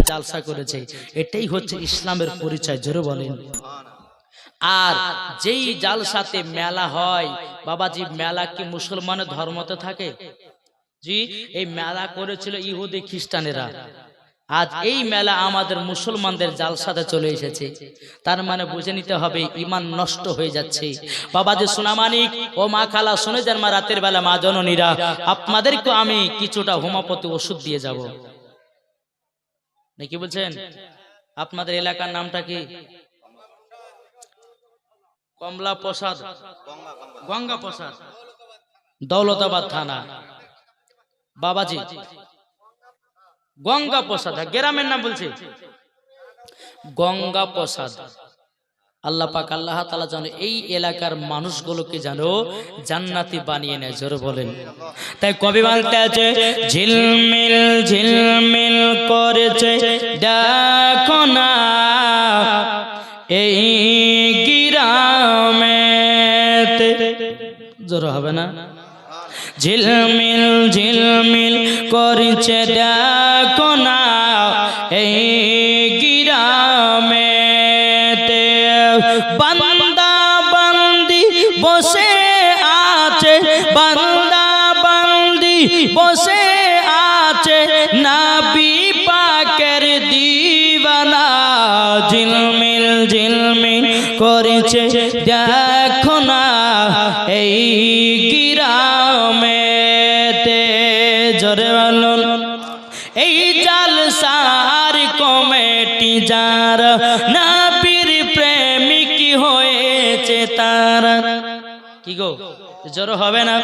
জালসা করেছে, এটাই হচ্ছে ইসলামের পরিচয়। জোরে বলেন। আর যেই জালসাতে মেলা হয় বাবাজি, মেলা কি মুসলমানের ধর্মতে থাকে? জি, এই মেলা করেছিল ইহুদি খ্রিস্টানেরা। আজ এই মেলা আমাদের মুসলমানদের জালসাতে চলে এসেছে। তার মানে বুঝে নিতে হবে ঈমান নষ্ট হয়ে যাচ্ছে। বাবাজি সোনামানিক ও মা খালা শুনে যান, মা রাতের বেলা মা জননীরা, আপনাদেরকে আমি কিছুটা হোমিওপ্যাথি ওষুধ দিয়ে যাব নাকি বলছেন? আপনাদের এলাকার নামটা কি? কমলা প্রসাদ, গঙ্গা প্রসাদ, দৌলতাবাদ থানা। বাবাজি গঙ্গা প্রসাদ, গ্রামের নাম বলছে গঙ্গা প্রসাদ। আল্লাহ পাক আল্লাহ তাআলা যেন এই এলাকার মানুষগুলোকে যেন জান্নাতি বানিয়ে নেয়। জোরে বলেন। তাই কবি বলতে আছে, ঝিলমিল ঝিলমিল করেছে দেখো না এই গ্রামেতে। জোরে হবে না? ঝিলমিল ঝিলমিল করেছে দেখো না এই গ্রামেতে, বান্দা বান্দি বসে আছে, বান্দা বান্দি বসে আছে, নবী পাকের দিওয়ানা। ঝিলমিল ঝিলমিল করেছে দেখো না এই গ্রামেতে। জোরে বলুন। এই জালসার কমিটি যারা নবীর প্রেমিক হয়েছে তারা, কি গো জোর হবে না?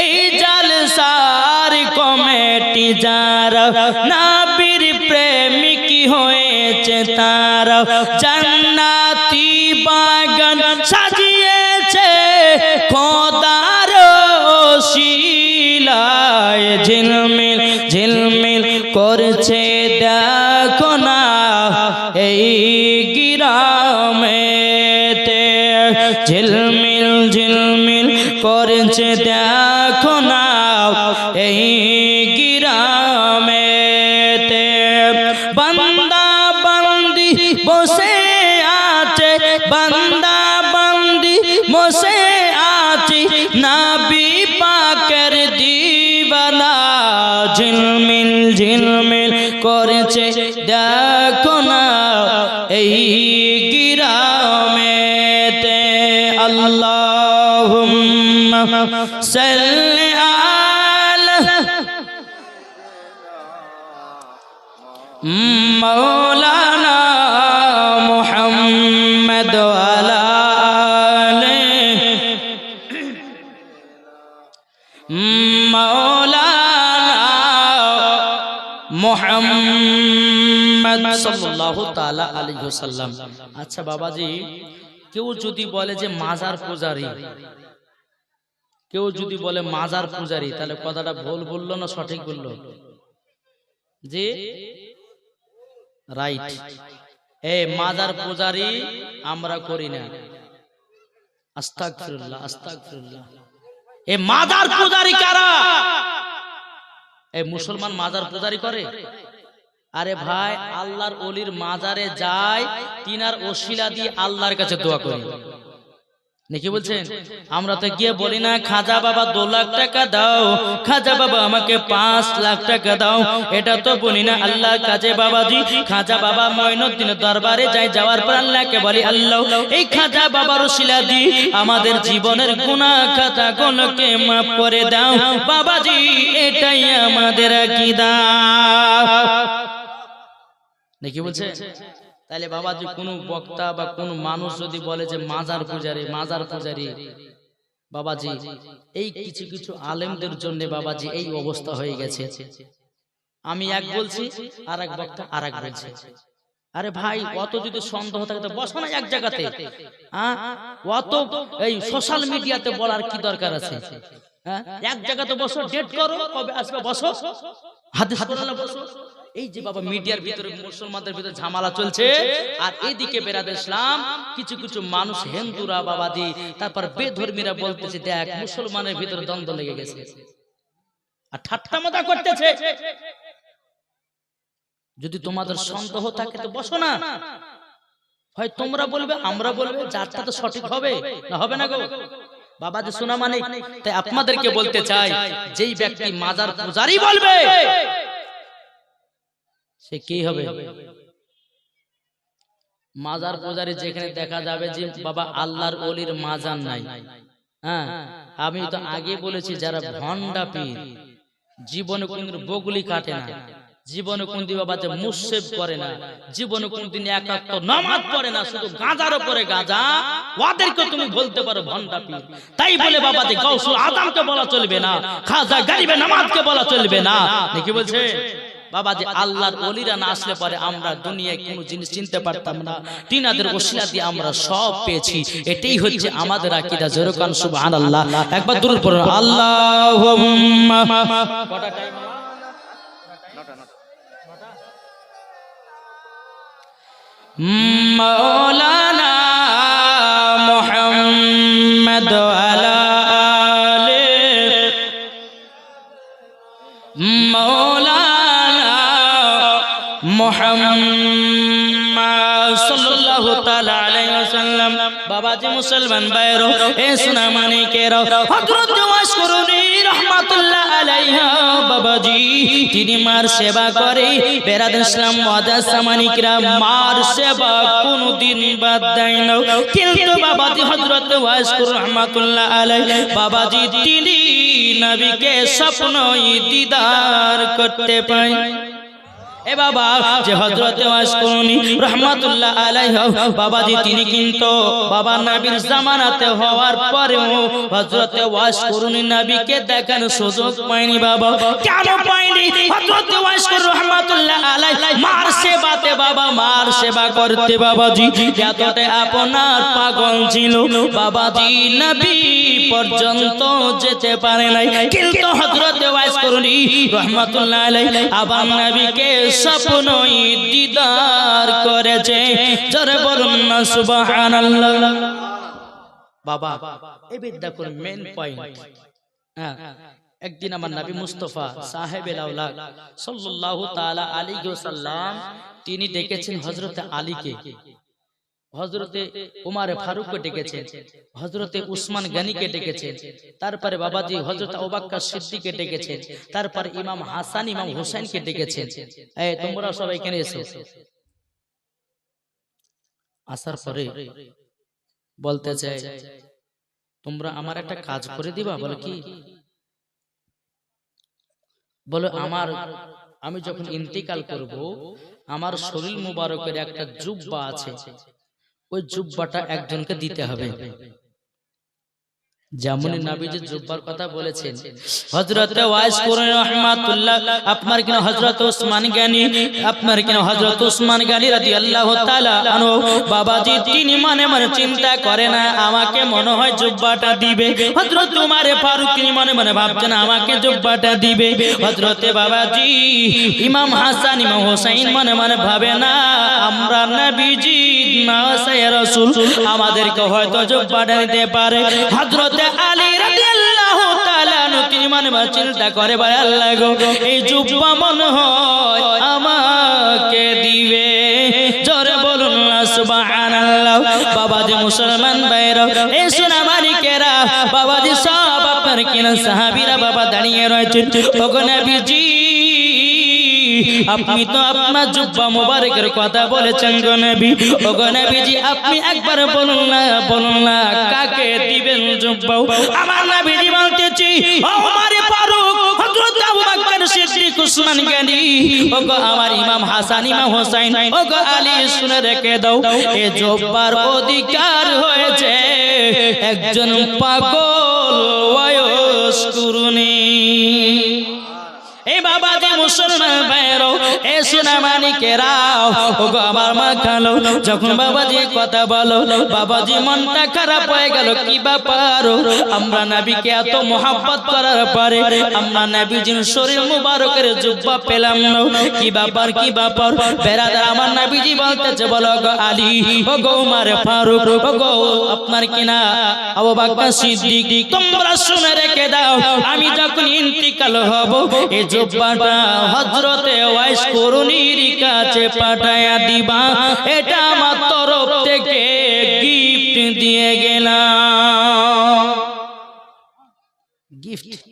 এই জালসার কমিটি যারা নবীর প্রেমিক হয়েছে তারা জান্নাতি বাগান সাজিয়েছে খোদার ওসিলায়। ঝিলমিল ঝিলমিল করছে দেখো না এই গ্রামেতে, ঝিলমিল ঝিলমিল করছে দেখো না এই গ্রামেতে, বান্দা বান্দি বসে আছে, বান্দা বান্দি বসে আছে, নবী পাকের দিওয়ানা। ঝিলমিল ঝিলমিল করেছে দেখো না এই গ্রামেতে। আল্লাহুম্মা সাল্লি আলা মাওলানা মুহাম্মদ ওয়া আলা আলিহি মাওলানা মুহাম্মদ সাল্লাল্লাহু তাআলা আলাইহি ওয়াসাল্লাম। আচ্ছা বাবাজি, কেউ যদি বলে যে মাজার পূজারী, কেউ যদি বলে মাজার পূজারী, তাহলে কথাটা ভুল বললো না সঠিক বললো? জি রাইট। এই মাজার পূজারী আমরা করি না। আস্তাগফিরুল্লাহ আস্তাগফিরুল্লাহ। এই মাজার পূজারী কারা? এই মুসলমান মাজার পূজারী করে? আরে ভাই, আল্লাহর ওলির মাজারে যায়, তিনার ওসিলা দিয়ে আল্লাহর কাছে দোয়া করি নাকি বলছেন? আমরা তো গিয়ে বলি না খাজা বাবা 2 লাখ টাকা দাও, খাজা বাবা আমাকে 5 লাখ টাকা দাও, এটা তো বলি না আল্লাহর কাছে। বাবাজি খাজা বাবা মঈনুদ্দিনের দরবারে যাই, যাওয়ার পর আল্লাহকে বলি আল্লাহ এই খাজা বাবার ওসিলা দিয়ে আমাদের জীবনের গুনাহ খাতা গুলোকে maaf করে দাও। বাবাজি এটাই আমাদের আকীদা নাকি বলছে? তাহলে বাবাজি কোন বক্তা বা কোন মানুষ যদি বলে যে মাজার পূজারী মাজার পূজারী, বাবাজি এই কিছু কিছু আলেমদের জন্য বাবাজি এই অবস্থা হয়ে গেছে। আমি এক বলছি আর এক বক্তা আর এক বলছে। আরে ভাই, অত যদি সন্দেহ থাকে তো বসো না এক জায়গাতে। অত এই সোশ্যাল মিডিয়াতে বলার কি দরকার আছে? এক জায়গাতে বসো, ডেট করো, কবে আসবে বসো, হাদিস কোরআন বসো। এই যে বাবা মিডিয়ার ভিতরে মুসলমানদের ভিতরে ঝামেলা চলছে, আর এইদিকে বেরাদের ইসলাম কিছু কিছু মানুষ হিন্দুরা বাবাজি তারপর বেধর্মীরা বলতেছে দেখ মুসলমানের ভিতরে দ্বন্দ্ব লেগে গেছে, আর ঠাট্টা মজা করতেছে। যদি তোমাদের সন্দেহ থাকে তো বসো না, হয় তোমরা বলবে আমরা বলবে, যারটা তো সঠিক হবে না, হবে না গো বাবাজি শোনা মানে। তাই আপনাদেরকে বলতে চাই, যেই ব্যক্তি মাজার পূজারি বলবে সে কি হবে? মাজার পূজারি যেখানে দেখা যাবে যে বাবা আল্লাহর ওলির মাজার নাই, হ্যাঁ আমি তো আগে বলেছি, যারা ভণ্ডা পীর, জীবনে কোনদিন বগুলি কাটে না, জীবনে কোনদিন বাবা যে মুসেব করে না, জীবনে কোনদিন একাত্ম নামাজ পড়ে না, শুধু গাঁজার উপরে গাঁজা, ওদেরকে তুমি বলতে পারো ভণ্ডা পীর। তাই বলে বাবা যে গাউসুল আজমকে বলা চলবে না, খাজা গরিবে নামাজকে বলা চলবে না, কি বলছে বাবা যে আল্লাহর ওলিরা না আসলে পরে আমরা দুনিয়ায় কোনো জিনিস চিনতে পারতাম না, তিনাদের ওসিলা দিয়ে আমরা সব পেয়েছি। এটাই হচ্ছে আমাদের আকীদা। জোরে কান সুবহানাল্লাহ, একবার দরুদ পড়ুন আল্লাহুম্মা। কটা টাইম? মাওলানা মুহাম্মদ আলা আলি মাওলানা মুহাম্মদ সাল্লাল্লাহু তাআলা আলাইহি ওয়াসাল্লাম। বাবাজি মুসলমান ভাইরা, এ সোনা মানিকেরা, হযরত ওয়াশকুরুনি রাহমাতুল্লাহ আলাইহা বাবাজি তিনি মার সেবা করে। বেরাদ ইসলাম মুআজ্জাজ মানিকরা, মার সেবা কোনদিন বাদ দেয় না। কিন্তু বাবাজি হযরত ওয়াশকুর রাহমাতুল্লাহ আলাইহি বাবাজি তিনি নবীকে স্বপ্নই দিদার করতে পায়। এ বাবা যে হযরত ওয়াশকুরুনি রাহমাতুল্লাহ আলাইহি বাবাজি তিনি কিন্তু বাবা নবীর জামানাতে হওয়ার পরেও হযরত ওয়াশকুরুনি নবীকে দেখার সুযোগ পায়নি। বাবা কেন পায়নি? হযরত ওয়াশকুর রাহমাতুল্লাহ আলাইহি মার সেবাতে বাবা, মার সেবা করতে বাবাজি এতটা আপনার পাগল ছিল, বাবাজি নবী পর্যন্ত যেতে পারে নাই। কিন্তু হযরত ওয়াশকুরুনি রাহমাতুল্লাহ আলাইহি আবার নবীকে স্বপ্নই দিদার করেছে। জোরে বলুন না সুবহানাল্লাহ। বাবা এই বিদ্যা করে মেন পয়েন্ট। হ্যাঁ একদিন আমার নবী মুস্তাফা সাহেবেল আওলাদ সাল্লাল্লাহু তাআলা আলাইহি ওয়াসাল্লাম তিনি ডেকেছেন হযরতে আলীকে, হযরতে উমারে ফারুককে ডেকেছেন, হযরতে উসমান গনিকে ডেকেছেন, তারপরে বাবাজি হযরত আবু বকর সিদ্দিককে ডেকেছেন, তারপর ইমাম হাসান ইমাম হুসাইনকে ডেকেছেন। এই তোমরা সবাই এখানে এসো। আসার পরে বলতে চাই, তোমরা আমার একটা কাজ করে দিবা। বলে কি? বলে আমি যখন ইন্তিকাল করব, আমার শরীর মুবারকের একটা জুব্বা আছে, ওই জুব্বাটা একজনকে দিতে হবে। যেমন নবীজি জুব্বার কথা বলেছেন, হযরত ওয়াশকুরুনি রাহমাতুল্লাহ আপনার কিনা হযরত উসমান গনি, আপনার কিনা হযরত উসমান গনি রাদিয়াল্লাহু তাআলা আনহু বাবাজি তিনি মনে মনে চিন্তা করে না আমাকে মনে হয় জুব্বাটা দিবে। হযরত উমারে ফারুক তিনি মনে মনে ভাবছেন আমাকে জুব্বাটা দিবে। হযরত বাবাজি ইমাম হাসান ইমাম হুসাইন মনে মনে ভাবে না আমরা নবীজি নাসায়ে রাসূল আমাদেরকে হয়তো জুব্বাটা দিতে পারে। হযরত আলী রাদিয়াল্লাহু তাআলা তিনি মনে মনে চিন্তা করে, ভাই আল্লাহ গো এই জুব্বা মনে হয় আমাকে দিবে। জোরে বলুন না সুবহানাল্লাহ। বাবাজি মুসলমান ভাইরা, এই সোনা মানিকেরা, বাবাজি সব আপনার কিনা সাহাবীরা বাবা দাঁড়িয়ে রয়েছে। ওগো নবীজি আপনি তো আপনার জুব্বা মুবারকের কথা বলেছেন গো নবী। ওগো নবীজি আপনি একবার বলুন না কাকে দিবেন জুব্বা? আমার নবীজি বলতেছি ওমর ফারুক, হযরত আবু বকর সিদ্দিক, উসমান গনি, ওগো আমার ইমাম হাসান ইমাম হুসাইন, ওগো আলী শুনে রেখে দাও এই জুব্বার অধিকার হয়েছে একজন পাগল ওয়াশকুরুনি। এই বাবাজি মুসলমান ভাইরা, এ সোনা মানিকেরা, ওগো আমার মা খালো যখন বাবাজি কথা বলো বাবাজি মনটা খারাপ হয়ে গেল। কি ব্যাপার? আমরা নবীকে এত মোহাব্বত করার পরে আমরা নবীজির শরীর মুবারকের জুব্বা পেলাম না। কি ব্যাপার কি ব্যাপার? বেরাদার আমার নবীজি বলতেছে, বলো গো আলী, ওগো উমর ফারুক, ওগো আপনার কিনা আবু বকর সিদ্দিক, তোমরা শুনে রেখে দাও আমি যখন ইন্তিকাল হব এই জুব্বাটা হযরতে ওয়াইস করুণীর কাছে পাঠায়া দিবা, এটা আমার তরফ থেকে গিফট দিয়ে গেলাম। গিফট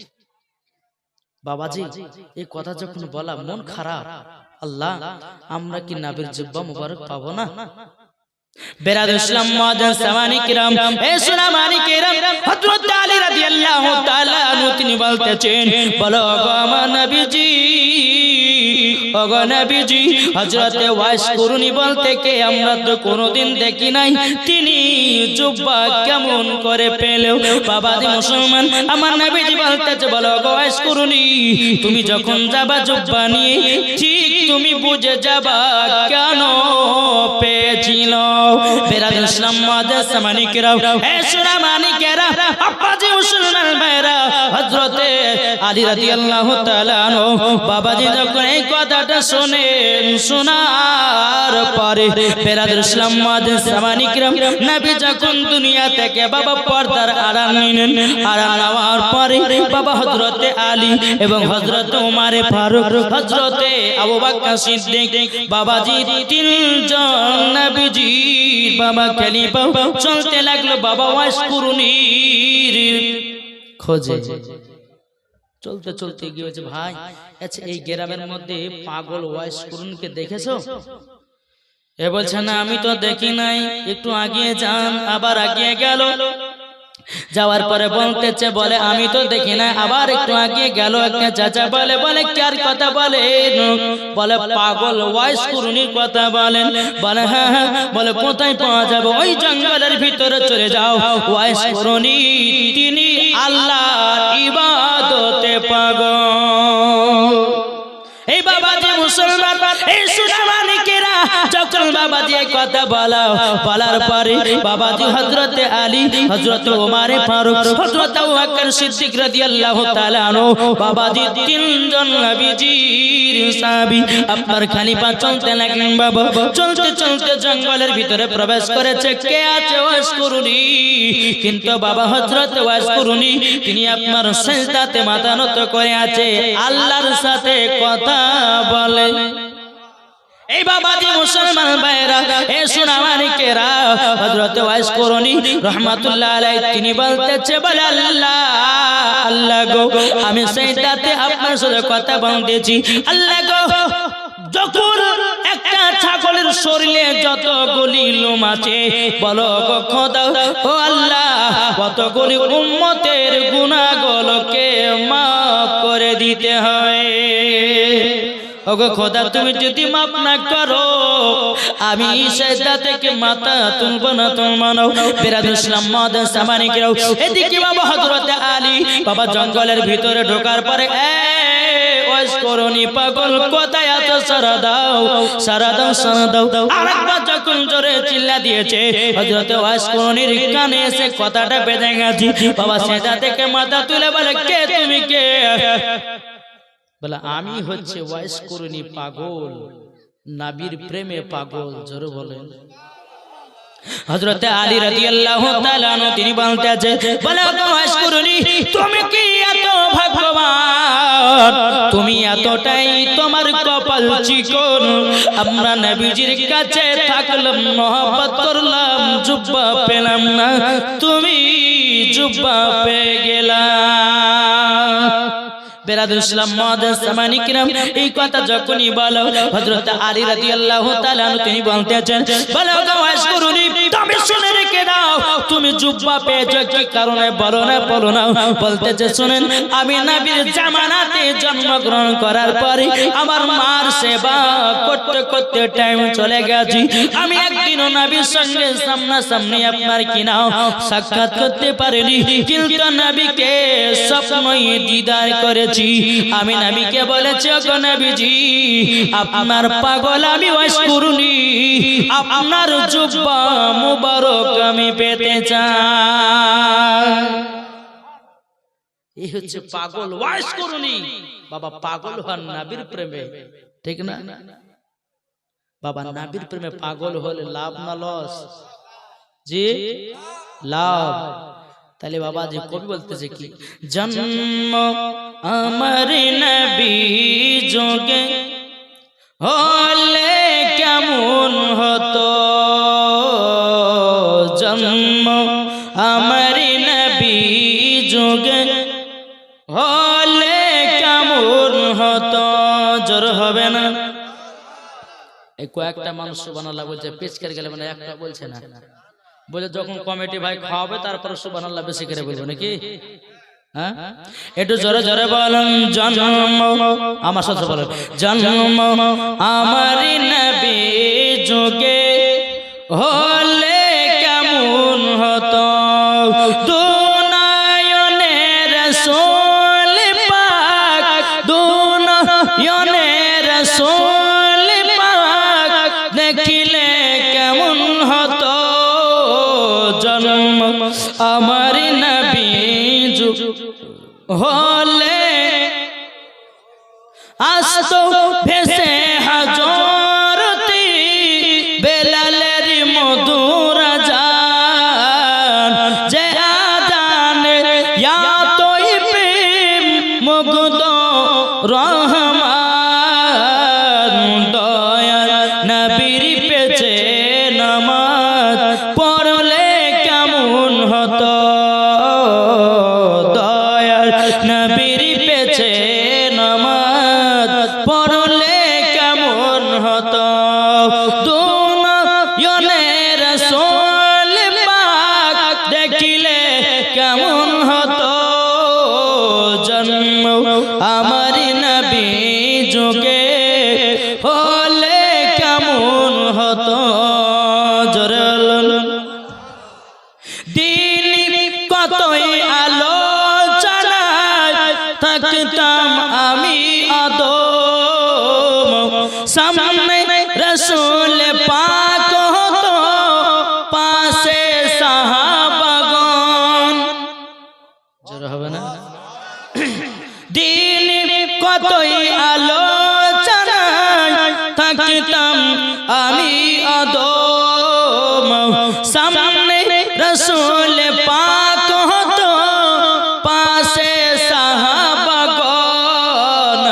বাবাজি, এই কথা যখন বলা মন খারাপ। আল্লাহ, আমরা কি নবীর জুব্বা মুবারক পাবো না? বেরাদুল ইসলাম মুআজ্জিন সামানি কিরাম, এ সুনামানি কিরাম, হযরত আলী রাদিয়াল্লাহু তাআলা আনহু তিনি বলতেছেন, বলো গো আমার নবীজি, ওগো নবীজি, হযরতে ওয়াইস করুণী বলতে কে আমরা তো কোনোদিন দেখি নাই, তিনি জুব্বা কেমন করে পেল? বাবাজি মুসলমান, আমার নবীজি বলতেছে, বলো গো ওয়াইস করুণী, তুমি যখন যাবা জুব্বা নিয়ে, ঠিক তুমি বুঝে যাবা কেন পেয়েছিল। বেরাদুল ইসলাম মুআজ্জিন সামানি কিরাম, এ সুনামানি কিরাম, আব্বাজি মুসলমান ভাইরা, হযরতে আলী রাদিয়াল্লাহু তাআলা আনহু বাবাজি যখন এই কথাটা শুনেন, শোনার পরে বেরাদুল ইসলাম মুআজ্জিন সামানি কিরাম, নবী যখন দুনিয়া থেকে বাবা পর্দার আড়াল নিলেন, আড়াল নেওয়ার পরে বাবা হযরতে আলী এবং হযরতে ওমর ফারুক, হযরতে আবু বকর সিদ্দিক বাবাজি তিনজন নবীজি বাবা খলিফা চলতে লাগলো বাবা ওয়াইস করুণীর খোঁজে। চলতে চলতে গিয়েছে, ভাই আচ্ছা এই গ্রামের মধ্যে পাগল ওয়াইস করুণকে দেখেছো? এ বলছে না, আমি তো দেখি নাই। একটু আগিয়ে যান, আবার আগিয়ে গেল, যাওয়ার পরে বলতেছে, বলে আমি তো দেখি না। আবার একটু আগিয়ে গেল, একটা চাচা বলে, বলে কার কথা বলেন? বলে পাগল ওয়াইস করুণীর কথা বলেন। বলে হ্যাঁ হ্যাঁ। বলে কোথায় পাওয়া যাবে? ওই জঙ্গলের ভিতরে চলে যাও। ওয়াইস করুণী তিনি আল্লাহর ইবাদতে পাগল। এই বাবাজি মুসলমান, এই সুনামানিকেরা যখন বাবাজি কথা বলার পরে বাবাজি হযরতে আলী, হযরতে ওমর ফারুক, হযরত আবু বকর সিদ্দিক রাদিয়াল্লাহু তাআলা আনহু বাবাজি তিনজন নবীজির সাহাবী আপনার খলিফা চলতে লাগলেন। বাবা চলতে চলতে জঙ্গলের ভিতরে প্রবেশ করেছে। কে আছে? ওয়াইস করুণী। কিন্তু বাবা হযরতে ওয়াইস করুণী তিনি আপনার সিজদাতে মাথা নত করে আছে, আল্লাহর সাথে কথা বলে। এই বাবাজি মুসলমান ভাইরা, এ সুনামানিকেরা, হযরত ওয়াইস করুণী রাহমাতুল্লাহ আলাইহি তিনি বলতেছে, বলে আল্লাহ আল্লাহ গো, আমি সিজদাতে আপনার সাথে কথা বলতেছি। আল্লাহ গো, যখন একটা ছাগলের শরীরে যতগুলি লোম আছে, বলো গো খোদা, ও আল্লাহ, কতগুলি উম্মতের গুনাহগুলোকে মাফ করে দিতে হয়। ওগো খোদা, তুমি যদি মাফ না করো, আমি সিজদা থেকে মাথা তুলব না। তুলমানো বেরাদুল ইসলাম মুআজ্জিন সামানি কিরাম, এদিকে বাবা হযরতে আলী বাবা জঙ্গলের ভিতরে ঢোকার পরে, ওয়াইস করুণী পাগল কোথায় আছো? সারা দাও, সারা দাও, সারা দাও। আরেকবার যখন জোরে চিল্লা দিয়েছে, হযরতে ওয়াইস করুণীর কানে এসে কথাটা বেঁধে গেছে। বাবা সিজদা থেকে মাথা তুলে বলে, কে তুমি? কে? বলে আমি হচ্ছে ওয়াইস করুণী পাগল, নবীর প্রেমে পাগল। জোরে বলেন। হযরতে আলী রাদিয়াল্লাহু তাআলা আনহু তিনি বলতেছে, বলে ওয়াইস করুণী, তুমি কি এত ভাগ্যবান, তুমি এতটাই তোমার কপাল চিকন, আমরা নবীজির কাছে থাকলাম, মহব্বত করলাম, জুব্বা পেলাম না, তুমি জুব্বা পেয়ে গেলা। বেরাদুল ইসলাম মুআজ্জিন সামানি কিরাম, এই কথা যখনই বলো, হযরত আলী রাদিয়াল্লাহু তাআলা আনহু তিনি বলতেছেন, বলো গো ওয়াইস করুণী, তুমি শুনে রেখে দাও, তুমি জুব্বা পেয়েছো কি কারণে? বলো না, বলো না। বলতেছে, শুনেন, আমি নবীর জামানাতে জন্মগ্রহণ করার পরে আমার মার সেবা করতে করতে টাইম চলে গেছে। আমি একদিনও নবীর সঙ্গে সামনাসামনি আপনার কিনা সাক্ষাৎ করতে পারিনি, কিন্তু নবীকে স্বপ্নই দিদার করেছি। আমি নবীকে বলেছি, ওগো নবীজি, আপনার পাগল আমি ওয়াইস করুণী, আপনার জুব্বা মুবারক আমি পেতে চাই। এই হচ্ছে পাগল ওয়াইস করুণী। বাবা পাগল হন নবীর প্রেমে, ঠিক না? বাবা নবীর প্রেমে পাগল হলে লাভ না লস? জি লাভ। তাহলে বাবা যে কবি বলতেছে কি, জন্ম আমার নবী যোগে হলে কেমন হতো জন্ম আমার নবী যোগে হলে কেমন হতো জোর হবে না এই কয়েকটা মানুষ সুবহানাল্লাহ বলছে পেছকের গেলে মানে একটা বলছে না বলে যখন কমিটি ভাই খাওয়াবে তারপরে সুবহানাল্লাহ বেশি করে বলবো নাকি হ্যাঁ একটু জোরে জোরে বলেন জন্ম আমার সাথে বলেন জন্ম আমার নবী যুগে হলে কেমন হতো দুনয়নে রাসূল পাক দুনয়নে রাসূল পাক দেখিলে কেমন হতো জন্ম আমার নবী হলে আসতো ভেসে হাজরতি বেলালের মধুর আযান যে আযানে ইয়া তৈবিব মুগ্ধ রহমান দয়াল নবীর পেছে নামাজ পড়লে কেমন হতো নবীর পেছে নামাজ পড়লে কেমন হতো দুনয়নে রাসূল পাক দেখিলে কেমন হতো জন্ম আমার নবী যুগে হলে কেমন হতো জোরে দিন কতই আলো থাকতাম আমি আদম সামনে রাসূল পাক হতো পাশে সাহাবাগণ জোরে হবে না দিন কতই আলোচনায় থাকতাম আমি আদম সামনে রাসূল পাক হতো পাশে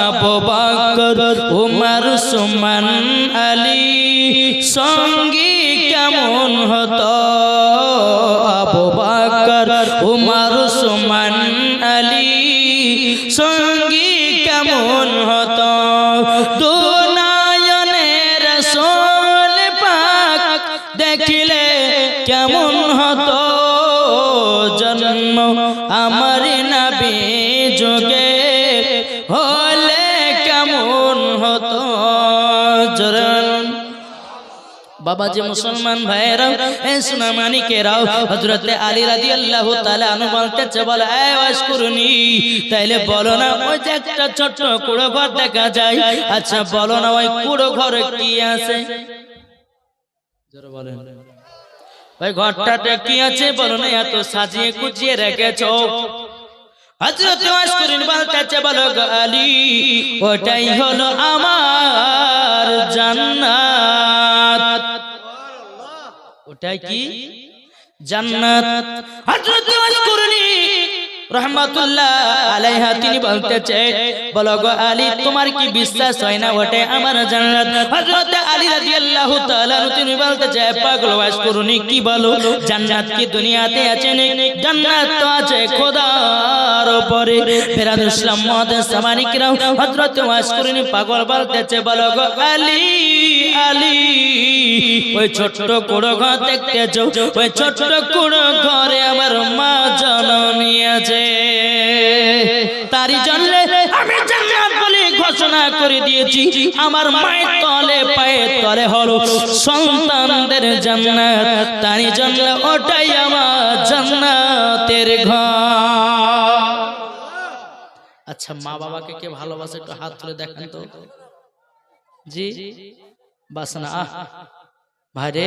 আবু বকর উমর উসমান আলী সঙ্গী কেমন হতো আবু বকর উমর উসমান আলী সঙ্গী কেমন হতো দুনয়নে রাসূল পাক দেখিলে কেমন হতো জন্ম আমার নবী যুগে হলে কেমন হতো বাবাজি মুসলমান ভাইরা এ সোনা মানিকেরাও হযরত আলী রাদিয়াল্লাহু তাআলা আনহু বলতেছে বলে এ ওয়াশকুরনি তাইলে বলো না ওই যে একটা ছোট কুড়ো ঘর দেখা যায় আচ্ছা বলো না ওই কুড়ো ঘরে কি আছে জোরে বলেন ওই ঘরটাতে কি আছে বলো না এত সাজিয়ে গুছিয়ে রেখেছো হযরত ওয়াশকুরনি বলতেছে বলো গো আলী ওটাই হলো আমার জান্নাত ওটাই কি জান্নাত হযরত ওয়াশকুরনি রহমাতুল্লাহ আলাইহা তিনি বলতেছে বলো গো আলী তোমার কি বিশ্বাস হয় না ওটাই আমার জান্নাত হযরত আলী রাদিয়াল্লাহু তাআলা তিনি বলতেছে পাগল ওয়াশকুরনি কি বলো জান্নাত কি দুনিয়াতে আছে নাকি জান্নাত তো আছে খোদার উপরে ফেরাদুল ইসলাম মুহাদ্দিস সামানিকরাও হযরত ওয়াশকুরনি পাগল বলতেছে বলো গো আলী আলী ওই ছোট্ট কুড়ো ঘর দেখতেছো ওই ছোট্ট কুড়ো ঘরে আমার মা জননী আছে তারই জন্য আমি জান্নাত বলে ঘোষণা করে দিয়েছি আমার মায়ের তলে পায়ের তলে হলো সন্তানদের জান্নাত তারই জন্য ওটাই আমার জান্নাতের ঘর আচ্ছা মা বাবাকে কে ভালোবাসে একটু হাত তুলে দেখেন তো জি বাস না ভাই রে,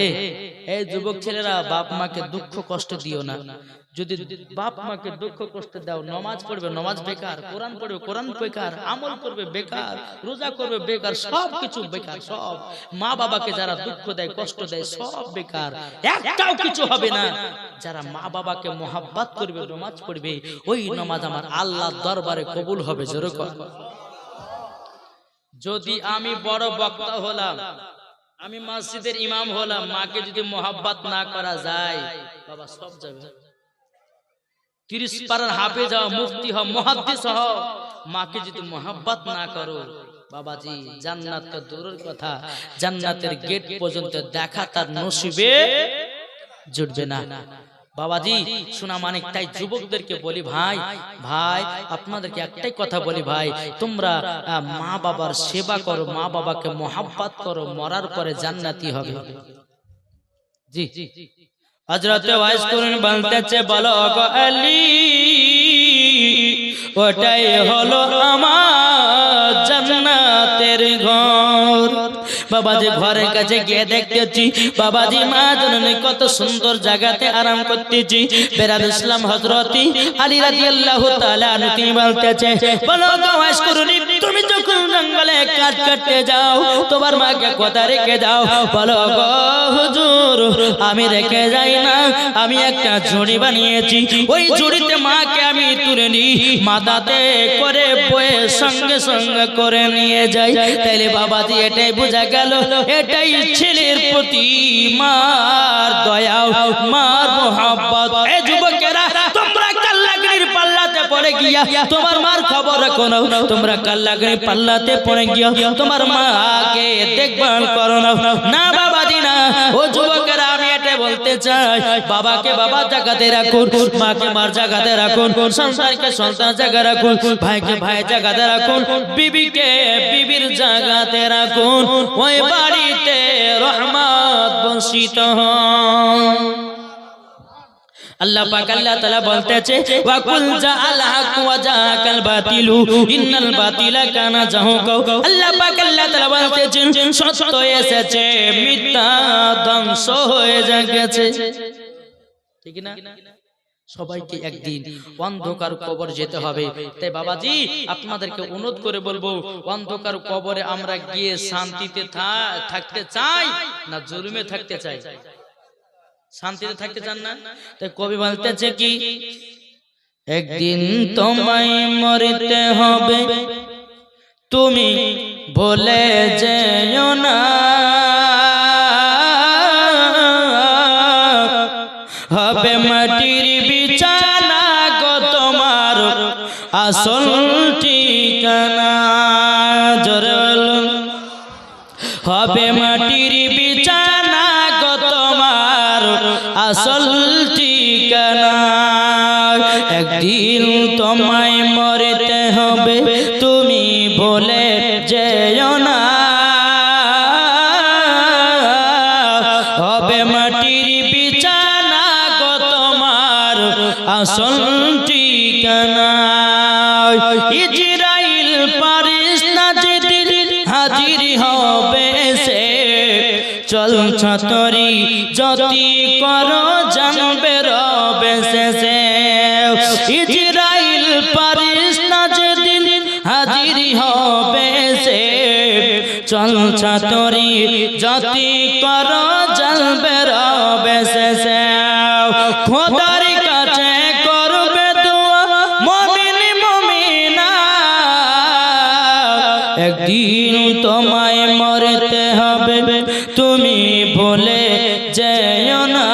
এই যুবক ছেলেরা বাপ মাকে দুঃখ কষ্ট দিও না। যদি বাপ মাকে দুঃখ কষ্ট দাও, নমাজ পড়বে নমাজ বেকার, কোরআন পড়বে কোরআন বেকার, আমল করবে বেকার, রোজা করবে বেকার, সব কিছু বেকার। সব মা বাবাকে যারা দুঃখ দেয় কষ্ট দেয় সব বেকার, একটাও কিছু হবে না। যারা মা বাবাকে মোহাব্বত করবে, নমাজ পড়বে, ওই নমাজ আমার আল্লাহর দরবারে কবুল হবে। জোরে কর। যদি আমি বড় বক্তা হলাম, আমি মসজিদের ইমাম হলাম, মাকে যদি মোহাব্বত না করা যায়, বাবা সব যাবে। 30 পারার হাফেজ হও, মুফতি হও, মুহাদ্দিস হও, মাকে যদি মোহাব্বত না করো, বাবাজি জান্নাত তো দূরের কথা, জান্নাতের গেট পর্যন্ত দেখা তার নসিবে জুটবে না। বাবাজি সোনা মানিক, তাই যুবকদেরকে বলি, ভাই ভাই আপনাদেরকে একটাই কথা বলি, ভাই তোমরা মা বাবার সেবা করো, মা বাবাকে মোহাব্বত করো, মরার পরে জান্নাতি হবে। জি হযরত ওয়াইস করুন বলতেছে, বলো গো আলী, ওটাই হলো আমার জান্নাতের ঘর। বাবাজি ঘরের কাছে গিয়ে দেখতেছি বাবাজি মা জননী কত সুন্দর জায়গাতে আরাম করতেছি। বেরাদ ইসলাম হযরত আলী রাদিয়াল্লাহু তাআলা আনহু তিনি বলতেছে, বলো গো ওয়াইস করুন, তুমি যখন জঙ্গলে কাজ করতে যাও তোমার মাকে কথা রেখে যাও। বলো গো হুজুর, আমি রেখে যাই না, আমি একটা ঝুড়ি বানিয়েছি, ওই ঝুড়িতে মাকে আমি তুলে নিই, মাথাতে করে বয়ে সঙ্গে সঙ্গে করে নিয়ে যাই। তাইলে বাবাজি এটাই বোঝা গেল, এটাই ছেলের প্রতি মার দয়া, মার মোহাব্বত। এই যুবকেরা, তোমরা কাল্লাগির পাল্লাতে পড়ে গিয়া তোমার মার খবর রাখো না, তোমরা কাল্লাগির পাল্লাতে পড়ে গিয়া তোমার মাকে দেখভাল করো না বাবাজি না। ও যুবকেরা, আমি এটা বলতে চাই, বাবাকে বাবার জায়গাতে রাখুন, মাকে মার জায়গাতে রাখুন, সন্তানকে সন্তান জায়গায় রাখুন, ভাইকে ভাইয়ের জায়গাতে রাখুন, বিবিকে বিবির জায়গাতে রাখুন, ওই বাড়িতে রহমত বর্ষিত হয়। আল্লাহ পাক আল্লাহ তাআলা বলতেছে, ওয়া কুল জাআল হক ওয়া জাআকাল বাতিলু ইন্নাল বাতিলা কানা যাহুকা। আল্লাহ পাক আল্লাহ তাআলা বলতেছেন, সত্য এসেছে, মিথ্যা ধ্বংস হয়ে গেছে। ঠিক না? সবাইকে একদিন অন্ধকার কবর যেতে হবে। তাই বাবাজি আপনাদেরকে অনুরোধ করে বলবো, অন্ধকার কবরে আমরা গিয়ে শান্তিতে থাকতে চাই না জুলুমে থাকতে চাই? শান্তিতে থাকতে চান না? তাই কবি বলতেছে কি, একদিন তোমায় মরতে হবে, তুমি ভুলে যেও না, হবে মাটির বিছানা গো তোমার আসল ঠিকানা। হবে মাটির বিছানা গো তোমার আসল ঠিকানা। একদিন তোমায় মরতে হবে, তুমি ভুলে যেও না, হবে মাটির বিছানা গো তোমার আসল ঠিকানা। ইজরাইল ফারিস্তা যেদিন হাজির হবে সে, চল ছাতরি যতি করো জানবে রবে শেষে। ইজরাইল ফারিস্তা যেদিন হাজির হবে সে, চল ছাতরি যতি করো জানবে রবে শেষে। খোদার কাছে করবে দোয়া মুমিন মুমিনা, একদিন তোমায় মরতে হবে, তুমি ভুলে যেও না,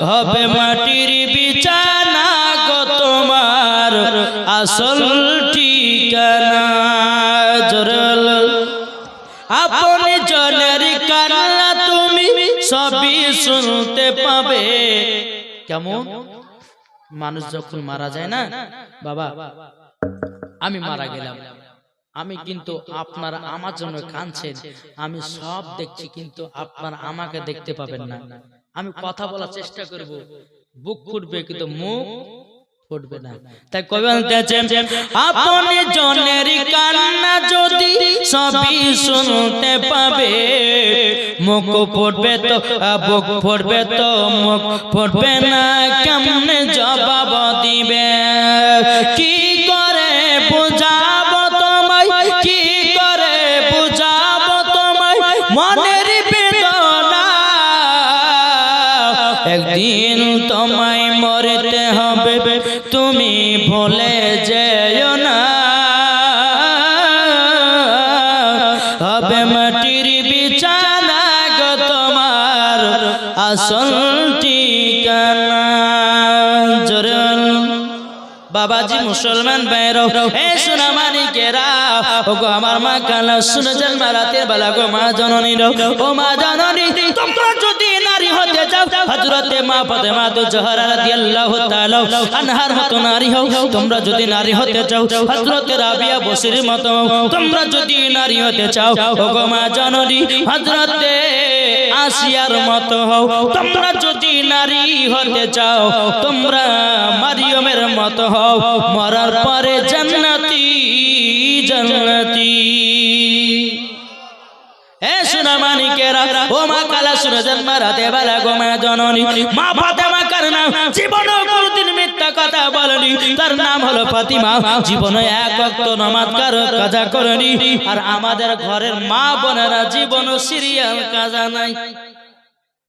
হবে মাটির বিছানা গো তোমার আসল ঠিকানা। আপনি জনের কান্না তুমি সবই শুনতে পাবে। কেমন মানুষ যখন মারা যায় না, বাবা আমি মারা গেলাম, আমি কিন্তু আপনারা আমার জন্য কাঁদছেন, আমি সব দেখছি, কিন্তু আপনারা আমাকে দেখতে পাবেন না। আমি কথা বলার চেষ্টা করব, বুক ফুটবে কিন্তু মুখ ফুটবে না। তাই কবি বলতেছেন, আপনি জনের কান্না যদি সবই শুনতে পাবে মুখ পড়বে তো বুক পড়বে তো মুখ পড়বে না কেমনে জবাব দিবে কি করে বুঝাবো তোমায় কি করে বুঝাবো তোমায় মনের বেদনা একদিন তোমায় মরতে হবে তুমি ভুলে যেও না হবে মাটির বিছানা গো তোমার আসল ঠিকানা জোরে বাবাজি মুসলমান ভাইরা এ সোনা মানিকেরা ওগো আমার মা কালা শুনে যান রাতের বেলা গো মা জননী ও মা জননী তোমরা যদি নারী হতে চাও হযরতে মা ফাতেমা তো জোহরা রাদিয়াল্লাহু তাআলা আনহার মতো নারী হও তোমরা যদি নারী হতে চাও হযরতে রাবিয়া বসরির মতো তোমরা যদি নারী হতে চাও ওগো মা জননী হযরতে আসিয়ার মতো হও তোমরা যদি নারী হতে চাও তোমরা মারিয়মের মতো হও মরার পরে জান্নাতি জান্নাতি এ সোনা মানিকেরা ও মা কালা শুনে জন্ম রাতে বেলা গো মা জননী মা ফাতেমা কার নাম জীবনে কোনদিন মিথ্যা কথা বলেনি তার নাম হলো ফাতিমা জীবনে এক ওয়াক্ত নামাজ কাজা করেনি আর আমাদের ঘরের মা বোনেরা জীবনে সিরিয়াল কাজা নাই